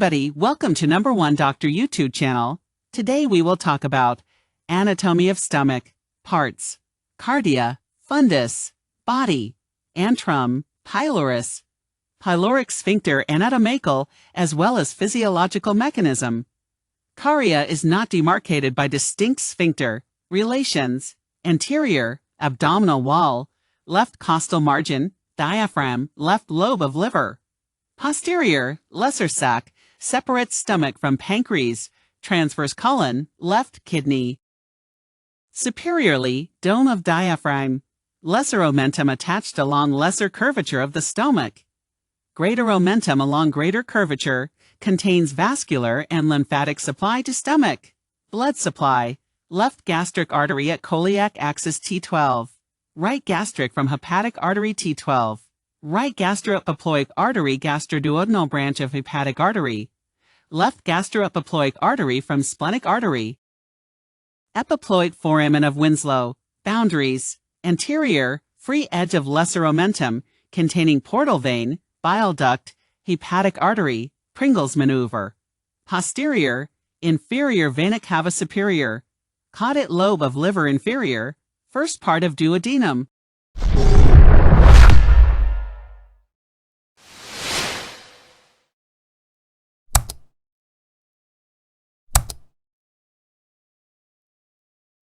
everybody, welcome to No1doctor YouTube channel. Today we will talk about anatomy of stomach, parts, cardia, fundus, body, antrum, pylorus, pyloric sphincter anatomical, as well as physiological mechanism. Cardia is not demarcated by distinct sphincter, relations, anterior, abdominal wall, left costal margin, diaphragm, left lobe of liver. Posterior, lesser sac, separates stomach from pancreas, transverse colon, left kidney. Superiorly, dome of diaphragm, lesser omentum attached along lesser curvature of the stomach. Greater omentum along greater curvature contains vascular and lymphatic supply to stomach. Blood supply, left gastric artery at celiac axis T12, right gastric from hepatic artery T12. Right gastroepiploic artery gastroduodenal branch of hepatic artery, left gastroepiploic artery from splenic artery. Epiploid foramen of Winslow, boundaries, anterior, free edge of lesser omentum, containing portal vein, bile duct, hepatic artery, Pringle's maneuver. Posterior, inferior vena cava superior, caudate lobe of liver inferior, first part of duodenum.